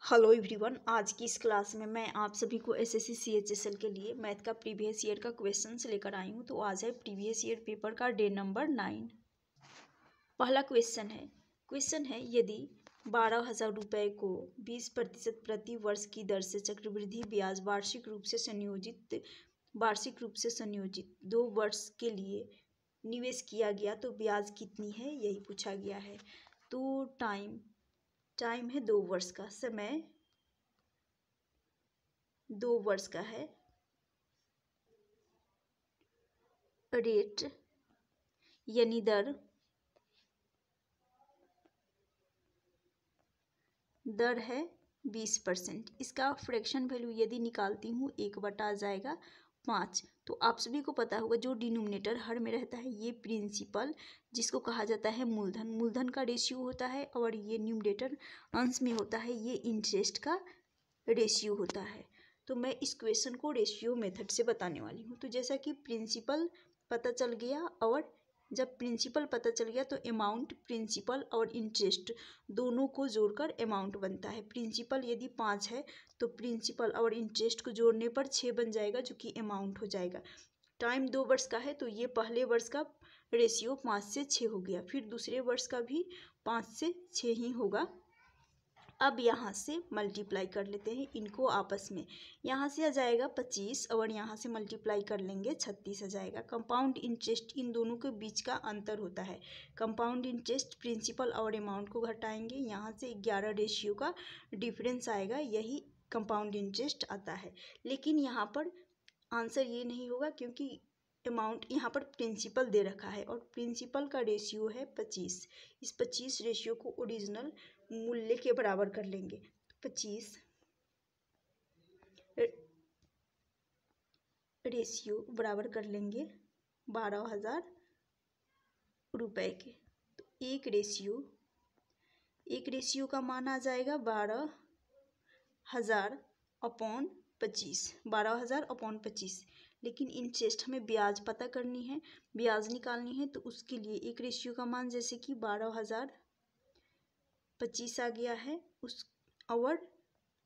Hello everyone, आज की इस क्लास में मैं आप सभी को एसएससी सीएचएसएल के लिए मैथ का प्रीवियस ईयर का क्वेश्चंस लेकर आई हूँ। तो आज है प्रीवियस ईयर पेपर का डे नंबर 9। पहला क्वेश्चन है यदि 12,000 रुपये को 20% प्रति वर्ष की दर से चक्रवृद्धि ब्याज वार्षिक रूप से संयोजित 2 वर्ष के लिए निवेश किया गया तो ब्याज कितनी है, यही पूछा गया है। तो टाइम है 2 वर्ष का, समय 2 वर्ष का है, रेट यानी दर है 20%। इसका फ्रैक्शन वैल्यू यदि निकालती हूँ 1 आ जाएगा 5। तो आप सभी को पता होगा जो डिनोमिनेटर हर में रहता है ये प्रिंसिपल जिसको कहा जाता है मूलधन का रेशियो होता है, और ये न्यूमरेटर अंश में होता है ये इंटरेस्ट का रेशियो होता है। तो मैं इस क्वेश्चन को रेशियो मेथड से बताने वाली हूँ। तो जैसा कि प्रिंसिपल पता चल गया, और जब प्रिंसिपल पता चल गया तो अमाउंट प्रिंसिपल और इंटरेस्ट दोनों को जोड़कर अमाउंट बनता है। प्रिंसिपल यदि 5 है तो प्रिंसिपल और इंटरेस्ट को जोड़ने पर 6 बन जाएगा, जो कि अमाउंट हो जाएगा। टाइम 2 वर्ष का है तो ये पहले वर्ष का रेशियो 5 से 6 हो गया, फिर दूसरे वर्ष का भी 5 से 6 ही होगा। अब यहाँ से मल्टीप्लाई कर लेते हैं इनको आपस में। यहाँ से आ जाएगा 25 और यहाँ से मल्टीप्लाई कर लेंगे 36 आ जाएगा। कंपाउंड इंटरेस्ट इन दोनों के बीच का अंतर होता है। कंपाउंड इंटरेस्ट प्रिंसिपल और अमाउंट को घटाएंगे, यहाँ से 11 रेशियो का डिफरेंस आएगा, यही कंपाउंड इंटरेस्ट आता है। लेकिन यहाँ पर आंसर ये नहीं होगा क्योंकि अमाउंट यहाँ पर प्रिंसिपल दे रखा है और प्रिंसिपल का रेशियो है 25। इस 25 रेशियो को ओरिजिनल मूल्य के बराबर कर लेंगे। 25 रेशियो बराबर कर लेंगे 12,000 रुपये के। तो एक रेशियो का मान आ जाएगा 12,000 अपॉन 25, 12,000 अपॉन 25। लेकिन इंटरेस्ट हमें ब्याज पता करनी है, ब्याज निकालनी है, तो उसके लिए एक रेशियो का मान जैसे कि 12,025 आ गया है उस और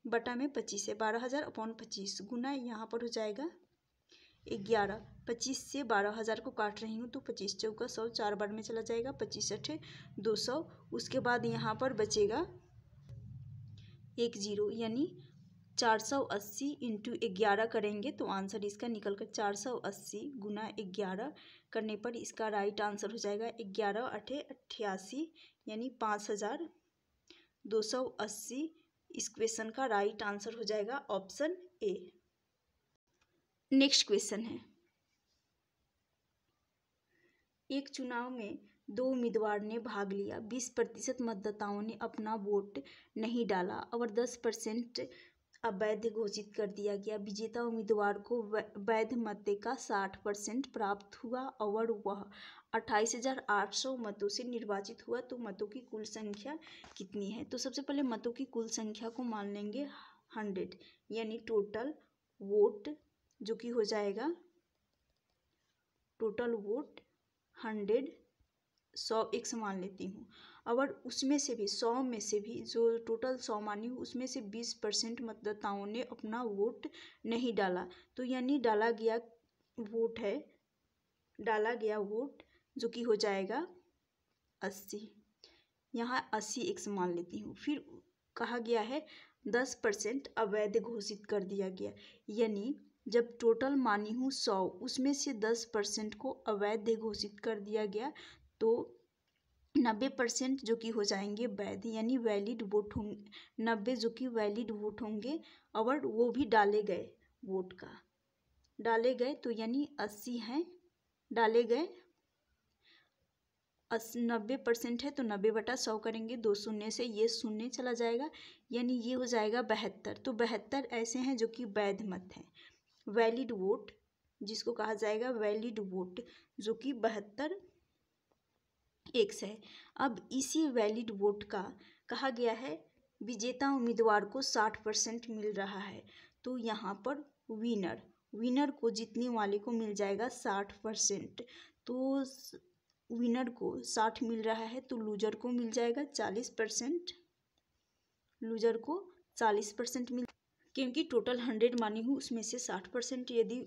बटा में 25 है, 12,000 अपॉन 25 गुना यहाँ पर हो जाएगा 11। 25 से 12,000 को काट रही हूँ तो 25 चौका 100, 4 बार में चला जाएगा, 25 अठे 200। उसके बाद यहाँ पर बचेगा 10 यानी 480 इंटू 11 करेंगे तो आंसर इसका निकल कर 480 गुना 11 करने पर इसका राइट आंसर हो जाएगा 11 अठे 88 यानी 5,280। इस क्वेश्चन का राइट आंसर हो जाएगा ऑप्शन ए। नेक्स्ट क्वेश्चन है, एक चुनाव में 2 उम्मीदवार ने भाग लिया, 20% मतदाताओं ने अपना वोट नहीं डाला और 10% अवैध घोषित कर दिया गया। विजेता उम्मीदवार को वैध मत का 60% प्राप्त हुआ और वह 28,800 मतों से निर्वाचित हुआ। तो मतों की कुल संख्या कितनी है? तो सबसे पहले मतों की कुल संख्या को मान लेंगे 100 यानी टोटल वोट, जो कि हो जाएगा टोटल वोट 100, 100 एक मान लेती हूँ, और उसमें से भी 100 में से भी जो टोटल 100 मानी हूँ उसमें से 20% मतदाताओं ने अपना वोट नहीं डाला। तो यानी डाला गया वोट जो कि हो जाएगा 80, यहाँ 80 एक मान लेती हूँ। फिर कहा गया है 10% अवैध घोषित कर दिया गया, यानी जब टोटल मानी हूँ 100 उसमें से 10% को अवैध घोषित कर दिया गया तो 90% जो कि हो जाएंगे वैध यानी वैलिड वोट होंगे, 90 जो कि वैलिड वोट होंगे और वो भी डाले गए तो यानी 80 हैं डाले गए। 90% है तो 90/100 करेंगे, 2 शून्य से ये शून्य चला जाएगा यानी ये हो जाएगा 72। तो 72 ऐसे हैं जो कि वैध मत हैं, वैलिड वोट जिसको कहा जाएगा वैलिड वोट, जो कि 72 1 है। अब इसी वैलिड वोट का कहा गया है विजेता उम्मीदवार को 60% मिल रहा है। तो यहाँ पर विनर को जीतने वाले को मिल जाएगा 60%। तो विनर को 60 मिल रहा है तो लूजर को मिल जाएगा 40%, लूजर को 40% मिल, क्योंकि टोटल 100 मानी हूँ, उसमें से 60% यदि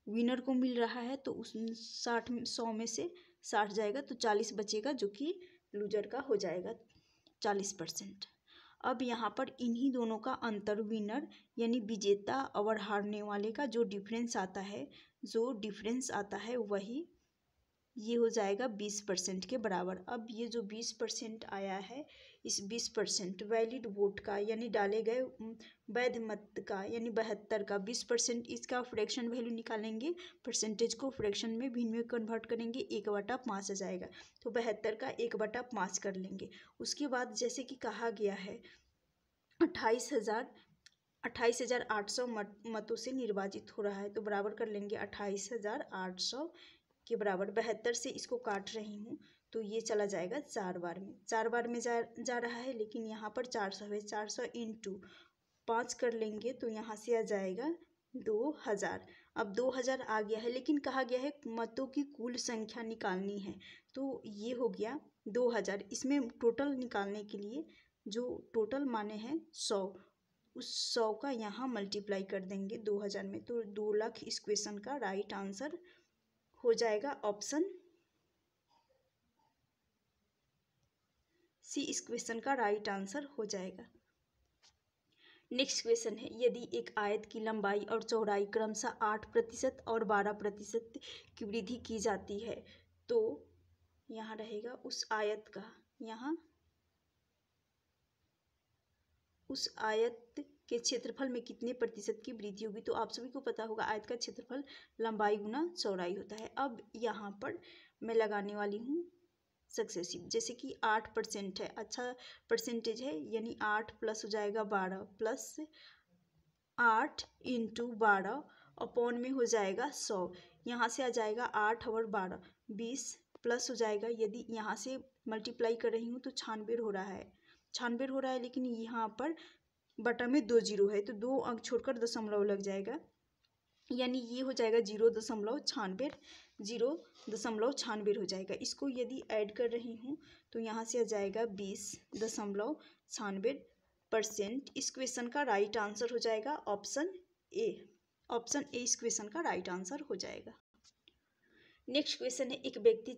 विनर को मिल रहा है तो उस 100 में से 60 जाएगा तो 40 बचेगा, जो कि लूजर का हो जाएगा 40%। अब यहाँ पर इन्हीं दोनों का अंतर, विनर यानी विजेता और हारने वाले का जो डिफरेंस आता है वही ये हो जाएगा 20% के बराबर। अब ये जो 20% आया है, इस 20% वैलिड वोट का यानी डाले गए वैध मत का यानी 72 का 20%, इसका फ्रैक्शन वैल्यू निकालेंगे, परसेंटेज को फ्रैक्शन में भिन्न में कन्वर्ट करेंगे, 1/5 आ जाएगा। तो 72 का 1/5 कर लेंगे। उसके बाद जैसे कि कहा गया है 28,800 मतों से निर्वाचित हो रहा है, तो बराबर कर लेंगे 28,800 के बराबर। 72 से इसको काट रही हूँ तो ये चला जाएगा 4 बार में, 4 बार में जा रहा है, लेकिन यहाँ पर 400 है, 400 × 5 कर लेंगे तो यहाँ से आ जाएगा 2000। अब 2000 आ गया है, लेकिन कहा गया है मतों की कुल संख्या निकालनी है, तो ये हो गया 2000। इसमें टोटल निकालने के लिए जो टोटल माने हैं 100, उस 100 का यहाँ मल्टीप्लाई कर देंगे 2000 में, तो 2 लाख इस क्वेश्चन का राइट आंसर हो जाएगा ऑप्शन सी, इस क्वेश्चन का राइट आंसर हो जाएगा। नेक्स्ट क्वेश्चन है, यदि एक आयत की लंबाई और चौड़ाई क्रमशः 8% और 12% की वृद्धि की जाती है, तो यहाँ रहेगा उस आयत का, यहाँ उस आयत के क्षेत्रफल में कितने प्रतिशत की वृद्धि होगी। तो आप सभी को पता होगा आयत का क्षेत्रफल लंबाई गुना चौड़ाई होता है। अब यहाँ पर मैं लगाने वाली हूँ सक्सेसिव, जैसे कि 8% है, अच्छा परसेंटेज है, यानी 8 प्लस हो जाएगा 12 प्लस 8 × 12 अपॉन में हो जाएगा 100, यहाँ से आ जाएगा 8 और 12 20 प्लस हो जाएगा, यदि यहाँ से मल्टीप्लाई कर रही हूँ तो 96 हो रहा है, लेकिन यहाँ पर बटा में 2 जीरो है तो 2 अंक छोड़कर दशमलव लग जाएगा, यानी ये हो जाएगा 0.96 हो जाएगा। इसको यदि ऐड कर रही हूँ तो यहाँ से आ जाएगा 20.96%। इस क्वेश्चन का राइट आंसर हो जाएगा ऑप्शन ए इस क्वेश्चन का राइट आंसर हो जाएगा। नेक्स्ट क्वेश्चन है, एक व्यक्ति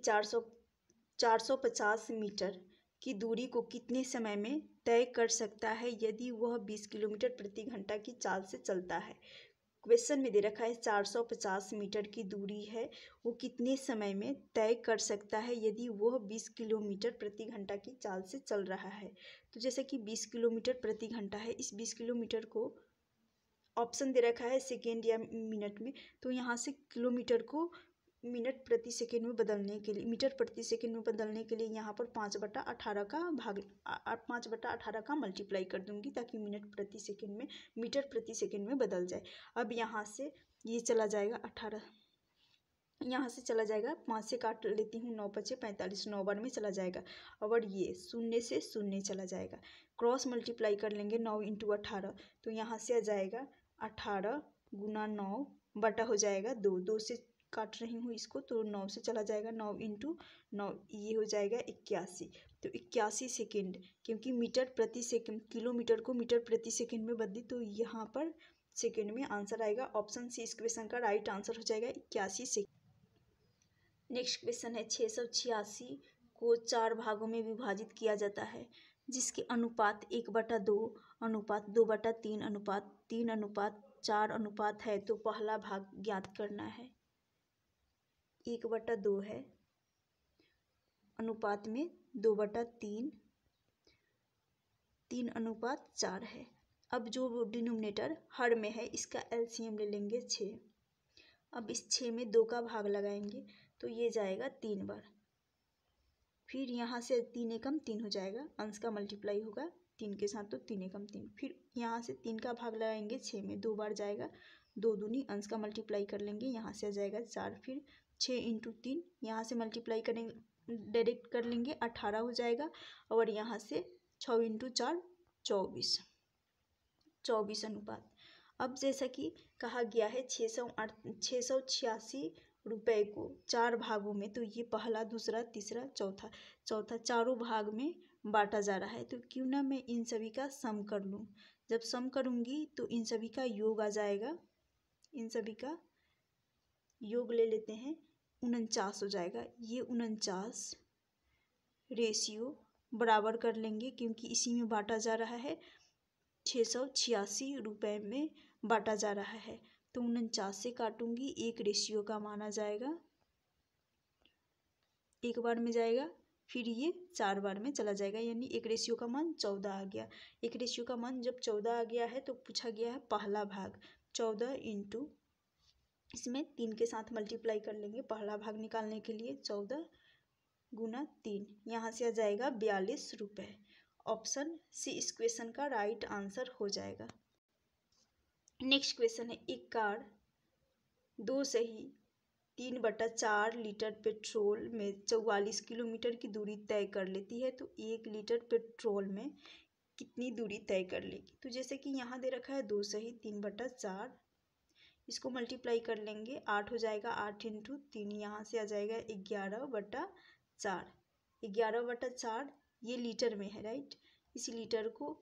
450 मीटर की दूरी को कितने समय में तय कर सकता है यदि वह 20 किलोमीटर प्रति घंटा की चाल से चलता है। क्वेश्चन में दे रखा है 450 मीटर की दूरी है, वो कितने समय में तय कर सकता है यदि वह 20 किलोमीटर प्रति घंटा की चाल से चल रहा है। तो जैसे कि 20 किलोमीटर प्रति घंटा है, इस 20 किलोमीटर को ऑप्शन दे रखा है सेकेंड या मिनट में, तो यहाँ से किलोमीटर को मिनट प्रति सेकेंड में बदलने के लिए, मीटर प्रति सेकेंड में बदलने के लिए यहाँ पर 5/18 का मल्टीप्लाई कर दूंगी, ताकि मीटर प्रति सेकेंड में बदल जाए। अब यहाँ से ये चला जाएगा 18, यहाँ से चला जाएगा, 5 से काट लेती हूँ, 9 × 5 = 45, 9 बार में चला जाएगा। और ये 0 से 0 चला जाएगा, क्रॉस मल्टीप्लाई कर लेंगे 9 × 18, तो यहाँ से आ जाएगा 18 × 9 बटा हो जाएगा 2 से काट रही हूँ इसको, तो 9 से चला जाएगा, 9 × 9 ये हो जाएगा 81, तो 81 सेकेंड, क्योंकि मीटर प्रति सेकेंड, किलोमीटर को मीटर प्रति सेकेंड में बदली, तो यहाँ पर सेकेंड में आंसर आएगा ऑप्शन सी, इस क्वेश्चन का राइट आंसर हो जाएगा 81 सेकेंड। नेक्स्ट क्वेश्चन है, 686 को 4 भागों में विभाजित किया जाता है, जिसके अनुपात 1/2 अनुपात 2/3 अनुपात 3 अनुपात 4 अनुपात है, तो पहला भाग ज्ञात करना है। 1/2 है, अनुपात में 2/3, 3 अनुपात 4 है। अब जो डिनोमिनेटर हर में है इसका एलसीएम ले लेंगे 6। अब इस 6 में 2 का भाग लगाएंगे तो ये जाएगा 3 बार, फिर यहाँ से 3 एकम 3 हो जाएगा, अंश का मल्टीप्लाई होगा 3 के साथ, तो 3 एकम 3, फिर यहाँ से 3 का भाग लगाएंगे 6 में, 2 बार जाएगा, 2 दूनी अंश का मल्टीप्लाई कर लेंगे, यहाँ से आ जाएगा 4, फिर 6 × 3 यहाँ से मल्टीप्लाई करेंगे, डायरेक्ट कर लेंगे 18 हो जाएगा, और यहाँ से 6 × 4 24 अनुपात। अब जैसा कि कहा गया है 686 रुपये को 4 भागों में, तो ये पहला, दूसरा, तीसरा, चौथा चारों भाग में बांटा जा रहा है। तो क्यों ना मैं इन सभी का सम कर लूँ। जब सम करूँगी तो इन सभी का योग आ जाएगा, इन सभी का योग ले लेते हैं, 49 हो जाएगा। ये 49 रेशियो बराबर कर लेंगे क्योंकि इसी में बांटा जा रहा है, 686 रुपये में बांटा जा रहा है। तो 49 से काटूंगी, एक रेशियो का मान आ जाएगा, एक बार में जाएगा, फिर ये 4 बार में चला जाएगा, यानी एक रेशियो का मान 14 आ गया। एक रेशियो का मान जब 14 आ गया है तो पूछा गया है पहला भाग, 14 इंटू इसमें 3 के साथ मल्टीप्लाई कर लेंगे पहला भाग निकालने के लिए, 14 गुना 3, यहाँ से आ जाएगा 42 रुपये। ऑप्शन सी इस क्वेश्चन का राइट आंसर हो जाएगा। नेक्स्ट क्वेश्चन है, एक कार 2 सही 3/4 लीटर पेट्रोल में 44 किलोमीटर की दूरी तय कर लेती है, तो 1 लीटर पेट्रोल में कितनी दूरी तय कर लेगी। तो जैसे कि यहाँ दे रखा है 2 सही 3/4, इसको मल्टीप्लाई कर लेंगे, 8 हो जाएगा, 8 इंटू 3, यहाँ से आ जाएगा 11/4, 11/4 ये लीटर में है, राइट। इसी लीटर को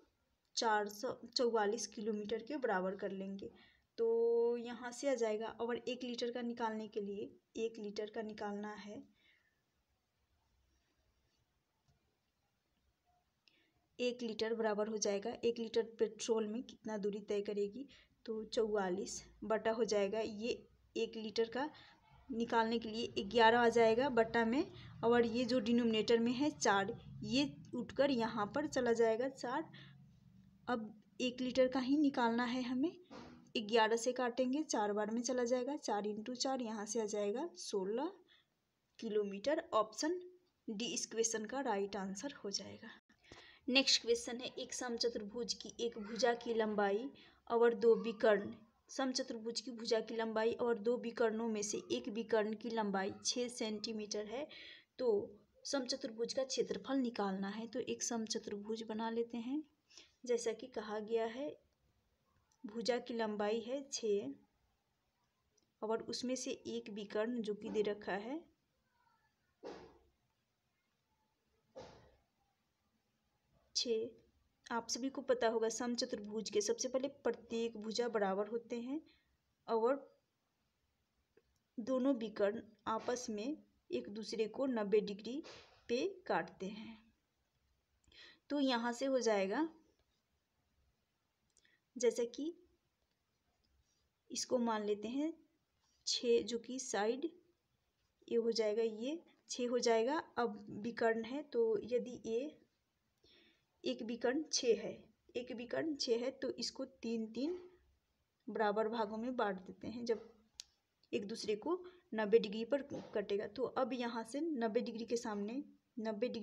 444 किलोमीटर के बराबर कर लेंगे, तो यहाँ से आ जाएगा। और 1 लीटर का निकालने के लिए 1 लीटर का निकालना है, 1 लीटर बराबर हो जाएगा 1 लीटर पेट्रोल में कितना दूरी तय करेगी, तो 44 बटा हो जाएगा, ये 1 लीटर का निकालने के लिए 11 आ जाएगा बटा में, और ये जो डिनोमिनेटर में है 4, ये उठकर यहाँ पर चला जाएगा 4। अब 1 लीटर का ही निकालना है हमें, 11 से काटेंगे, 4 बार में चला जाएगा, 4 इंटू 4, यहाँ से आ जाएगा 16 किलोमीटर। ऑप्शन डी इस क्वेश्चन का राइट आंसर हो जाएगा। नेक्स्ट क्वेश्चन है, एक समचतुर्भुज की एक भुजा की लंबाई और 2 विकर्ण, समचतुर्भुज की भुजा की लंबाई और 2 विकर्णों में से एक विकर्ण की लंबाई 6 सेंटीमीटर है, तो समचतुर्भुज का क्षेत्रफल निकालना है। तो एक समचतुर्भुज बना लेते हैं, जैसा कि कहा गया है भुजा की लंबाई है 6 और उसमें से एक विकर्ण जो कि दे रखा है 6। आप सभी को पता होगा समचतुर्भुज के सबसे पहले प्रत्येक भुजा बराबर होते हैं और दोनों विकर्ण आपस में एक दूसरे को 90 डिग्री पे काटते हैं। तो यहाँ से हो जाएगा, जैसे कि इसको मान लेते हैं 6 जो कि साइड ये हो जाएगा, ये 6 हो जाएगा। अब विकर्ण है तो यदि ये एक विकर्ण 6 है, एक विकर्ण 6 है तो इसको 3-3 बराबर भागों में बांट देते हैं जब एक दूसरे को 90 डिग्री पर कटेगा। तो अब यहाँ से 90 डिग्री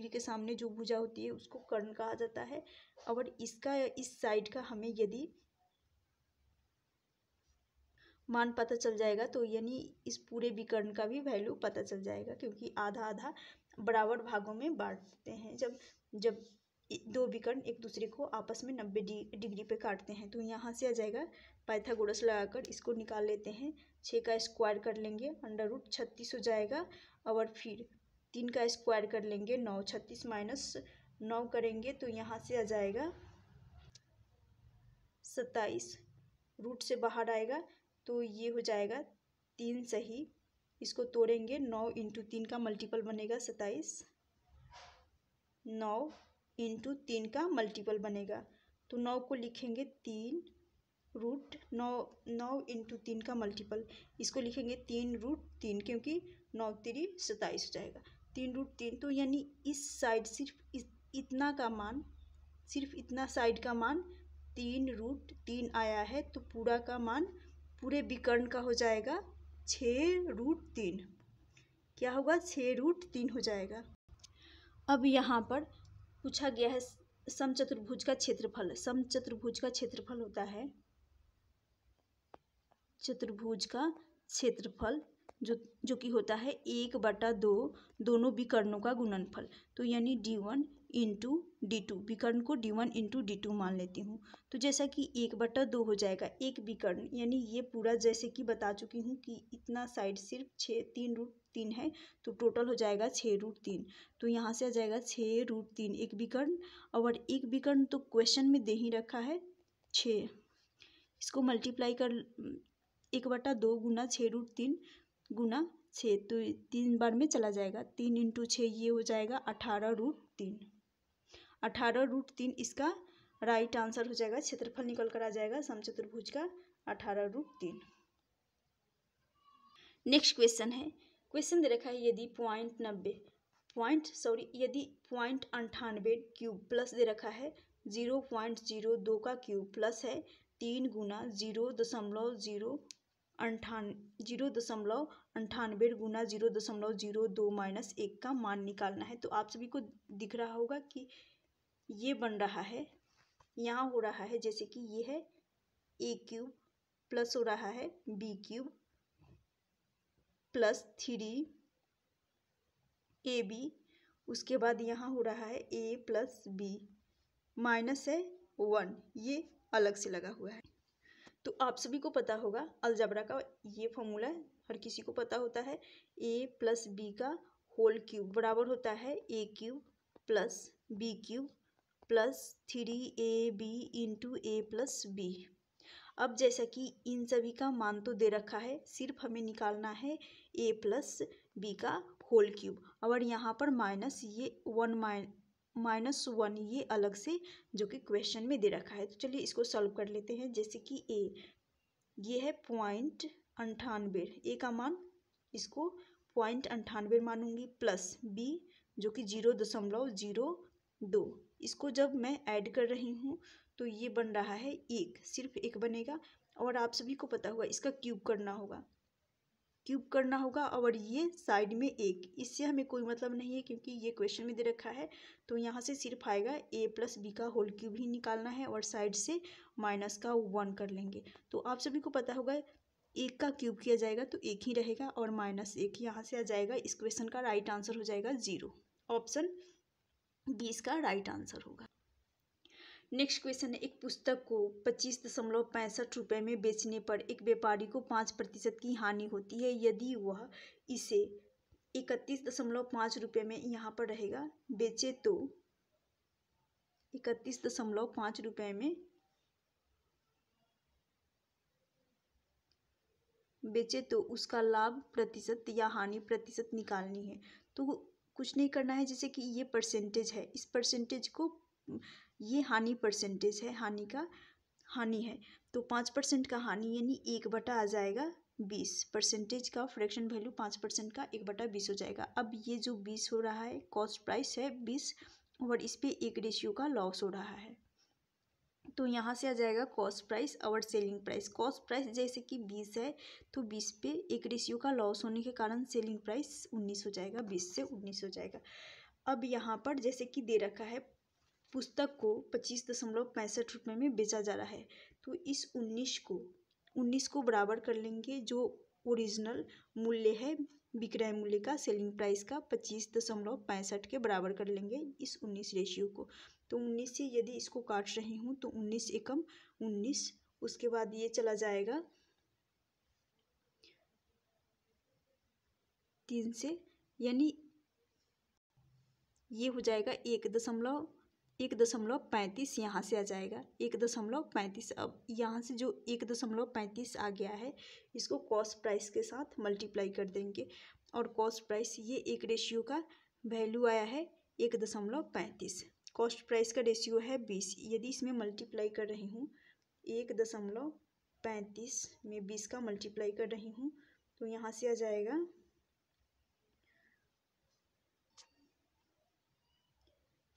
के सामने जो भुजा होती है उसको कर्ण कहा जाता है, और इसका इस साइड का हमें यदि मान पता चल जाएगा तो यानी इस पूरे विकर्ण का भी वैल्यू पता चल जाएगा, क्योंकि आधा आधा बराबर भागों में बांटते हैं जब 2 विकर्ण एक दूसरे को आपस में 90 डिग्री पे काटते हैं। तो यहाँ से आ जाएगा, पाइथागोरस लगाकर इसको निकाल लेते हैं, 6 का स्क्वायर कर लेंगे, √36 हो जाएगा, और फिर 3 का स्क्वायर कर लेंगे, 9, 36 माइनस 9 करेंगे तो यहाँ से आ जाएगा 27, रूट से बाहर आएगा तो ये हो जाएगा 3 सही, इसको तोड़ेंगे, 9 इंटू 3 का मल्टीपल बनेगा 27, 9 इंटू 3 का मल्टीपल बनेगा, तो 9 को लिखेंगे 3 रूट 9 इंटू 3 का मल्टीपल, इसको लिखेंगे 3 रूट 3, क्योंकि 9 3 27 हो जाएगा, 3 रूट 3। तो यानी इस साइड सिर्फ इतना का मान, सिर्फ इतना साइड का मान 3 रूट 3 आया है, तो पूरा का मान पूरे विकर्ण का हो जाएगा 6 रूट 3। क्या होगा, 6 रूट 3 हो जाएगा। अब यहाँ पर पूछा गया है समचतुर्भुज का क्षेत्रफल। समचतुर्भुज का क्षेत्रफल होता है चतुर्भुज का क्षेत्रफल जो कि होता है 1/2 दोनों विकर्णों का गुणनफल। तो यानी D1 इंटू D2, विकर्ण को D1 इंटू D2 मान लेती हूँ। तो जैसा कि 1/2 हो जाएगा एक विकर्ण, यानी ये पूरा जैसे कि बता चुकी हूँ कि इतना साइड सिर्फ 3√3 है, तो टोटल हो जाएगा 6√3। तो यहाँ से आ जाएगा 6√3 एक विकर्ण, और एक विकर्ण तो क्वेश्चन में दे ही रखा है 6। इसको मल्टीप्लाई कर 1/2 गुना 6√3 गुना 6, तो 3 बार में चला जाएगा। 3 इंटू 6 ये हो जाएगा 18√3। 18√3 इसका राइट आंसर हो जाएगा। क्षेत्रफल निकल कर आ जाएगा समचतुर्भुज का 18√3। नेक्स्ट क्वेश्चन है, क्वेश्चन दे रखा है यदि यदि 0.98 क्यूब प्लस दे रखा है 0.02 का क्यूब प्लस है 3 गुना 0.98 गुना 0.02 माइनस 1 का मान निकालना है। तो आप सभी को दिख रहा होगा कि ये बन रहा है, यहाँ हो रहा है जैसे कि ये है a क्यूब प्लस हो रहा है b क्यूब प्लस 3ab, उसके बाद यहाँ हो रहा है a प्लस b माइनस है 1, ये अलग से लगा हुआ है। तो आप सभी को पता होगा अलजेब्रा का ये फॉर्मूला हर किसी को पता होता है, a प्लस b का होल क्यूब बराबर होता है a cube plus b cube plus 3ab into a plus b। अब जैसा कि इन सभी का मान तो दे रखा है, सिर्फ हमें निकालना है a प्लस b का होल क्यूब, और यहाँ पर माइनस ये अलग से जो कि क्वेश्चन में दे रखा है। तो चलिए इसको सॉल्व कर लेते हैं। जैसे कि a ये है 0.98 a का मान, इसको 0.98 मानूंगी, प्लस b जो कि 0.02, इसको जब मैं ऐड कर रही हूँ तो ये बन रहा है 1, सिर्फ 1 बनेगा। और आप सभी को पता होगा इसका क्यूब करना होगा, और ये साइड में 1, इससे हमें कोई मतलब नहीं है क्योंकि ये क्वेश्चन में दे रखा है। तो यहाँ से सिर्फ आएगा a प्लस बी का होल क्यूब ही निकालना है, और साइड से माइनस का 1 कर लेंगे। तो आप सभी को पता होगा 1 का क्यूब किया जाएगा तो 1 ही रहेगा, और -1 यहाँ से आ जाएगा। इस क्वेश्चन का राइट आंसर हो जाएगा 0, ऑप्शन 20 का राइट आंसर होगा। नेक्स्ट क्वेश्चन है, एक पुस्तक को 25.65 रुपये में बेचने पर एक व्यापारी को 5% की हानि होती है। यदि वह इसे 31.5 रुपये में यहाँ पर रहेगा बेचे तो 31.5 रुपये में बेचे तो उसका लाभ प्रतिशत या हानि प्रतिशत निकालनी है। तो कुछ नहीं करना है, जैसे कि ये परसेंटेज है, इस परसेंटेज को, ये हानि परसेंटेज है, हानि है, तो 5% का हानि यानी 1 आ जाएगा 20, परसेंटेज का फ्रैक्शन वैल्यू 5% का 1/20 हो जाएगा। अब ये जो 20 हो रहा है कॉस्ट प्राइस है 20, और इस पे 1 रेशियो का लॉस हो रहा है। तो यहाँ से आ जाएगा कॉस्ट प्राइस और सेलिंग प्राइस। कॉस्ट प्राइस जैसे कि 20 है तो 20 पे 1 रेशियो का लॉस होने के कारण सेलिंग प्राइस 19 हो जाएगा, 20 से 19 हो जाएगा। अब यहाँ पर जैसे कि दे रखा है पुस्तक को 25.65 रुपये में बेचा जा रहा है, तो इस 19 को बराबर कर लेंगे जो ओरिजिनल मूल्य है विक्रय मूल्य का, सेलिंग प्राइस का 25.65 के बराबर कर लेंगे इस 19 रेशियो को। तो 19 से यदि इसको काट रही हूँ तो 19 एकम 19, उसके बाद ये चला जाएगा 3 से, यानी ये हो जाएगा 1.35 यहाँ से आ जाएगा 1.35। अब यहाँ से जो 1.35 आ गया है इसको कॉस्ट प्राइस के साथ मल्टीप्लाई कर देंगे, और कॉस्ट प्राइस ये 1 रेशियो का वैल्यू आया है 1.35। कॉस्ट प्राइस का रेशियो है 20, यदि इसमें मल्टीप्लाई कर रही हूँ 1.35 में 20 का मल्टीप्लाई कर रही हूँ तो यहाँ से आ जाएगा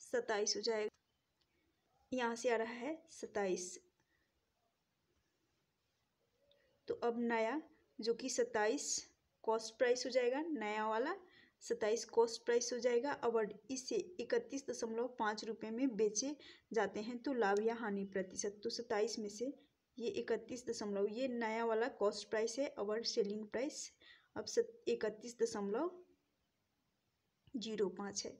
27 हो जाएगा, यहाँ से आ रहा है 27। तो अब नया जो कि 27 कॉस्ट प्राइस हो जाएगा, नया वाला 27 कॉस्ट प्राइस हो जाएगा, और इसे 31.5 रुपये में बेचे जाते हैं तो लाभ या हानि प्रतिशत। तो 27 में से ये 31 ये नया वाला कॉस्ट प्राइस है, और सेलिंग प्राइस अब 31.05 है।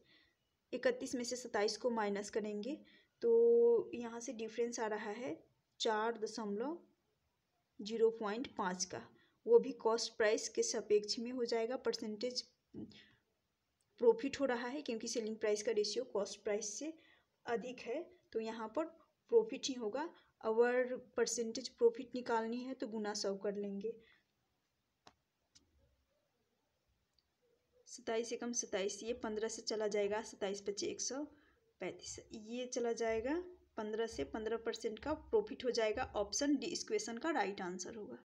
31 में से 27 को माइनस करेंगे तो यहाँ से डिफरेंस आ रहा है 4.05 का, वो भी कॉस्ट प्राइस के सापेक्ष में हो जाएगा। परसेंटेज प्रॉफिट हो रहा है क्योंकि सेलिंग प्राइस का रेशियो कॉस्ट प्राइस से अधिक है, तो यहाँ पर प्रॉफिट ही होगा। अगर परसेंटेज प्रॉफिट निकालनी है तो गुना 100 कर लेंगे। 27 एकम 27, ये 15 से चला जाएगा, 27 पच्चीस 135, ये चला जाएगा 15 से 15% का प्रॉफिट हो जाएगा। ऑप्शन डी इस क्वेश्चन का राइट आंसर होगा।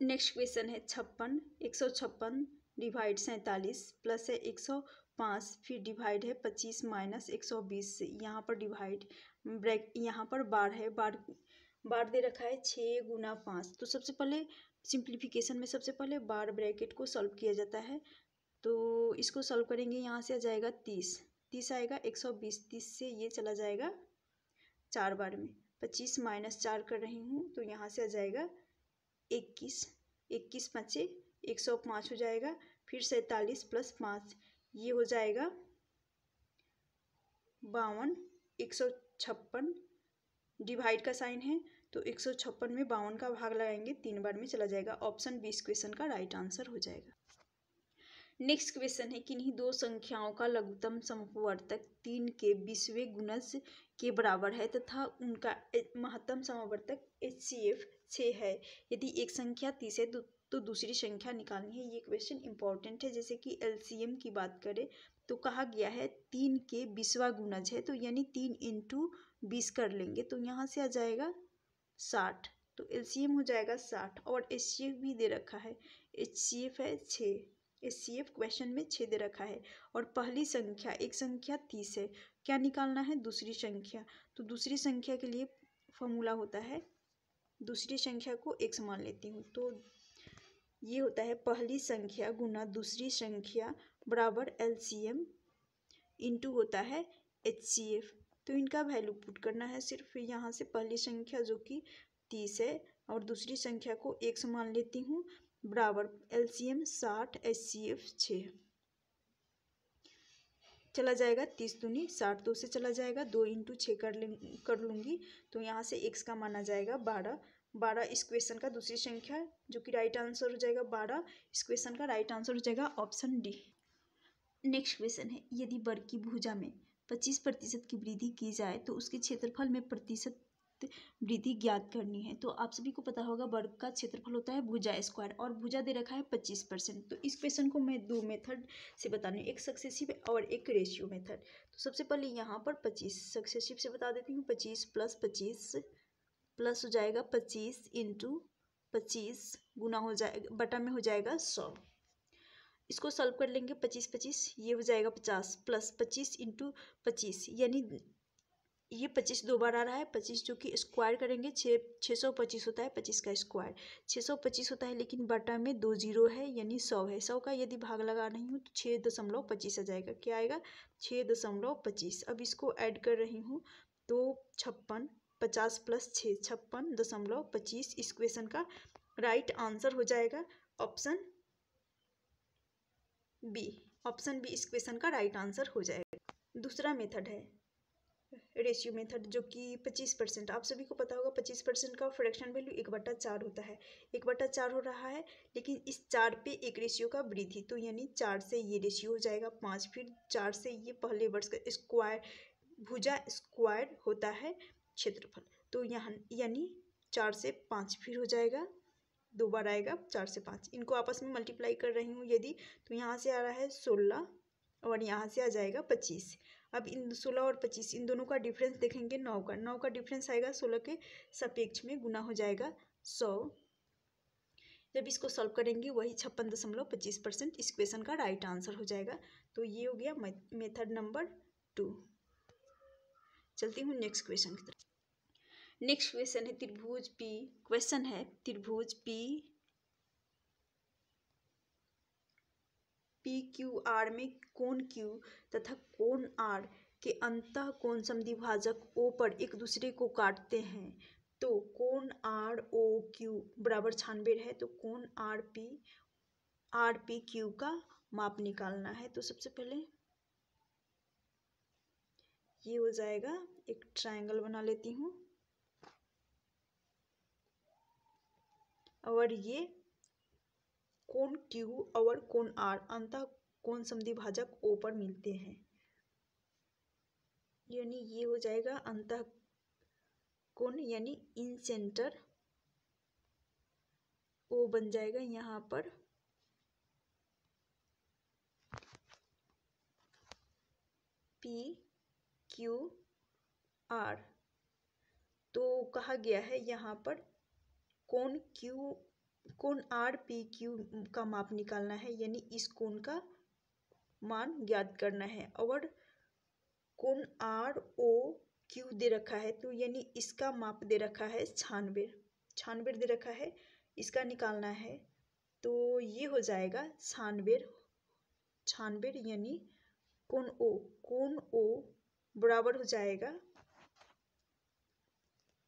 नेक्स्ट क्वेश्चन है 56, 156 डिवाइड 47 प्लस है 105, फिर डिवाइड है 25 माइनस 120 से। यहाँ पर डिवाइड ब्रैक, यहाँ पर बार है, बार दे रखा है 6 गुना 5। तो सबसे पहले सिंप्लीफिकेशन में सबसे पहले बार ब्रैकेट को सॉल्व किया जाता है। तो इसको सॉल्व करेंगे, यहाँ से आ जाएगा 30 आएगा, 120 30 से ये चला जाएगा 4 बार में, 25 माइनस 4 कर रही हूँ तो यहाँ से आ जाएगा 21 पचे 105 हो जाएगा, फिर 47 प्लस 5 ये हो जाएगा 52, 156 डिवाइड का साइन है तो 156 में 52 का भाग लगाएंगे, 3 बार में चला जाएगा। ऑप्शन बी इस क्वेश्चन का राइट आंसर हो जाएगा। नेक्स्ट क्वेश्चन है किन्हीं दो संख्याओं का लघुत्तम समवर्तक 3 के 20वें गुणज के बराबर है तथा उनका महत्तम समवर्तक HCF 6 है। यदि एक संख्या 30 है तो दूसरी संख्या निकालनी है। ये क्वेश्चन इंपॉर्टेंट है। जैसे कि LCM की बात करें तो कहा गया है 3 के 20वां गुणज है, तो यानी 3 इंटू 20 कर लेंगे तो यहाँ से आ जाएगा 60, तो LCM हो जाएगा 60। और HCF भी दे रखा है, HCF है 6, HCF क्वेश्चन में 6 दे रखा है। और पहली संख्या, एक संख्या 30 है, क्या निकालना है? दूसरी संख्या। तो दूसरी संख्या के लिए फॉर्मूला होता है, दूसरी संख्या को x मान लेती हूँ तो ये होता है पहली संख्या गुना दूसरी संख्या बराबर LCM इंटू होता है HCF। तो इनका वैल्यू पुट करना है सिर्फ। यहाँ से पहली संख्या जो कि 30 है और दूसरी संख्या को x मान लेती हूँ बराबर LCM 60 HCF 6 चला जाएगा, 30 दूनी 60, 2 से चला जाएगा, 2 इंटू 6 कर लूँगी तो यहाँ से x का माना जाएगा 12 इस क्वेश्चन का दूसरी संख्या जो कि राइट आंसर हो जाएगा 12 इस क्वेश्चन का राइट आंसर हो जाएगा ऑप्शन डी। नेक्स्ट क्वेश्चन है यदि वर्ग की भुजा में 25% की वृद्धि की जाए तो उसके क्षेत्रफल में प्रतिशत वृद्धि ज्ञात करनी है। तो आप सभी को पता होगा वर्ग का क्षेत्रफल होता है भुजा स्क्वायर और भुजा दे रखा है 25%। तो इस क्वेश्चन को मैं दो मेथड से बतानी हूँ, एक सक्सेसिव और एक रेशियो मेथड। तो सबसे पहले यहाँ पर 25 सक्सेसिव से बता देती हूँ, 25 प्लस 25 प्लस हो जाएगा 25 इंटू 25 गुना हो जाएगा बटा में हो जाएगा 100। इसको सॉल्व कर लेंगे, 25 ये हो जाएगा 50 प्लस 25 इंटू 25 यानी ये 25 दो बार आ रहा है, 25 जो कि स्क्वायर करेंगे 625 होता है, 25 का स्क्वायर 625 होता है, लेकिन बटा में 2 जीरो है यानी 100 है। 100 का यदि भाग लगा रही हूँ तो 6.25 आ जाएगा। क्या आएगा? 6.25। अब इसको ऐड कर रही हूँ तो 56, 50 प्लस 6 56.25 इस क्वेश्चन का राइट आंसर हो जाएगा ऑप्शन बी। ऑप्शन बी इस क्वेश्चन का राइट आंसर हो जाएगा। दूसरा मेथड है रेशियो मेथड जो कि 25%। आप सभी को पता होगा 25% का फ्रैक्शन वैल्यू 1/4 होता है। 1/4 हो रहा है लेकिन इस 4 पे एक रेशियो का वृद्धि, तो यानी 4 से ये रेशियो हो जाएगा 5, फिर 4 से ये पहले वर्ष का स्क्वायर भुजा स्क्वायर होता है क्षेत्रफल, तो यहाँ यानी 4 से 5 फिर हो जाएगा, 2 बार आएगा 4 से 5। इनको आपस में मल्टीप्लाई कर रही हूँ यदि तो यहाँ से आ रहा है 16 और यहाँ से आ जाएगा 25। अब इन 16 और 25 इन दोनों का डिफरेंस देखेंगे 9 का डिफरेंस आएगा 16 के सापेक्ष में गुना हो जाएगा 100। जब इसको सॉल्व करेंगे वही 56.25% इस क्वेश्चन का राइट आंसर हो जाएगा। तो ये हो गया मेथड नंबर 2। चलती हूँ नेक्स्ट क्वेश्चन की तरफ। नेक्स्ट क्वेश्चन है त्रिभुज P, क्वेश्चन है त्रिभुज PQR में कोण Q तथा कोण R के अंतः कोण समद्विभाजक O पर एक दूसरे को काटते हैं, तो कोण ROQ बराबर 96 है, तो कोण RPQ का माप निकालना है। तो सबसे पहले ये हो जाएगा, एक ट्रायंगल बना लेती हूँ और ये कोण Q और कोण R अंतः कोण समद्विभाजक O पर मिलते हैं, यानी ये हो जाएगा अंतः कोण, यानी इन सेंटर O बन जाएगा यहाँ पर PQR। तो कहा गया है यहाँ पर कोण RPQ का माप निकालना है, यानी इस कोण का मान ज्ञात करना है और कोण ROQ दे रखा है, तो यानी इसका माप दे रखा है 96 दे रखा है, इसका निकालना है। तो ये हो जाएगा 96 यानी कोण O बराबर हो जाएगा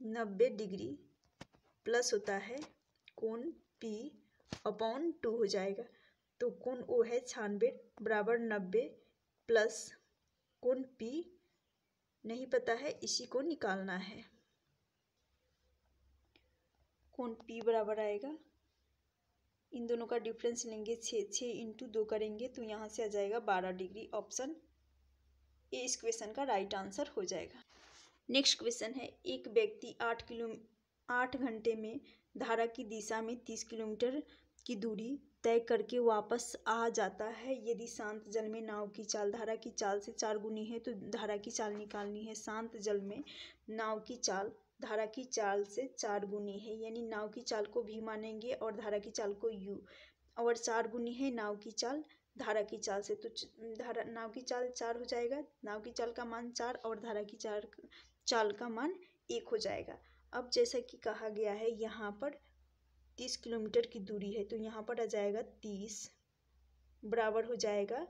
90 डिग्री प्लस होता है कोण P/2 हो जाएगा। तो कोण O है 96 बराबर 90 प्लस कोण P नहीं पता है, इसी को निकालना है। कोण P बराबर आएगा, इन दोनों का डिफरेंस लेंगे 6 इंटू 2 करेंगे तो यहाँ से आ जाएगा 12 डिग्री। ऑप्शन ए इस क्वेश्चन का राइट आंसर हो जाएगा। नेक्स्ट क्वेश्चन है, एक व्यक्ति 8 घंटे में धारा की दिशा में 30 किलोमीटर की दूरी तय करके वापस आ जाता है। यदि शांत जल में नाव की चाल धारा की चाल से 4 गुनी है तो धारा की चाल निकालनी है। शांत जल में नाव की चाल धारा की चाल से 4 गुनी है, यानी नाव की चाल को v मानेंगे और धारा की चाल को u, और 4 गुनी है नाव की चाल धारा की चाल से, तो नाव की चाल 4 हो जाएगा, नाव की चाल का मान 4 और धारा की चाल का मान 1 हो जाएगा। अब जैसा कि कहा गया है यहाँ पर 30 किलोमीटर की दूरी है, तो यहाँ पर आ जाएगा 30 बराबर हो जाएगा,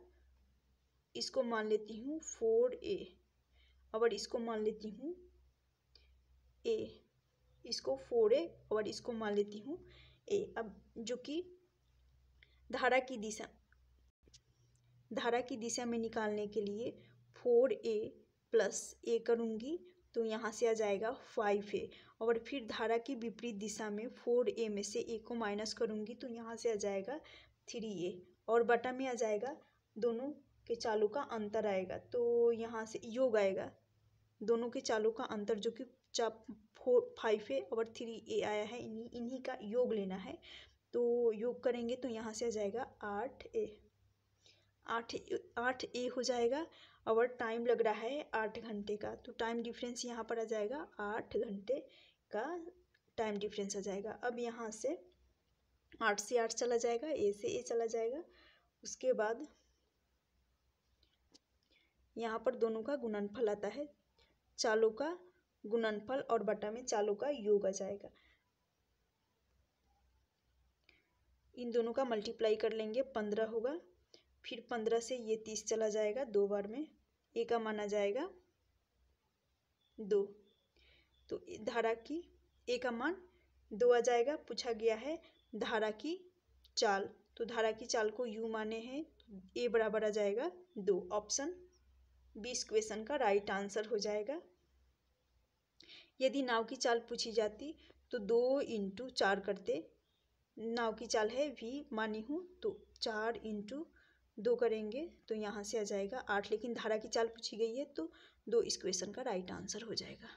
इसको मान लेती हूँ 4a और इसको मान लेती हूँ a, इसको 4a और इसको मान लेती हूँ a। अब जो कि धारा की दिशा में निकालने के लिए 4a प्लस a करूँगी तो यहाँ से आ जाएगा 5a, और फिर धारा की विपरीत दिशा में 4a में से a को माइनस करूँगी तो यहाँ से आ जाएगा 3a, और बटा में आ जाएगा दोनों के चालों का अंतर आएगा, तो यहाँ से योग आएगा दोनों के चालों का अंतर जो कि 5a और 3a आया है, इन्हीं का योग लेना है। तो योग करेंगे तो यहाँ से आ जाएगा 8a हो जाएगा, और टाइम लग रहा है 8 घंटे का, तो टाइम डिफरेंस यहाँ पर आ जाएगा 8 घंटे का टाइम डिफरेंस आ जाएगा। अब यहाँ से 8 से 8 चला जाएगा, a से a चला जाएगा, उसके बाद यहाँ पर दोनों का गुणनफल आता है, चालों का गुणनफल और बटा में चालों का योग आ जाएगा। इन दोनों का मल्टीप्लाई कर लेंगे 15 होगा, फिर 15 से ये 30 चला जाएगा, 2 बार में a का मान आ जाएगा 2, तो धारा की a का मान 2 आ जाएगा। पूछा गया है धारा की चाल, तो धारा की चाल को u माने हैं, तो a बराबर आ जाएगा 2। ऑप्शन बी इस क्वेश्चन का राइट आंसर हो जाएगा। यदि नाव की चाल पूछी जाती तो 2 इंटू 4 करते, नाव की चाल है v मानी हूँ तो 4 इंटू 2 करेंगे तो यहाँ से आ जाएगा 8, लेकिन धारा की चाल पूछी गई है तो 2 इस क्वेश्चन का राइट आंसर हो जाएगा।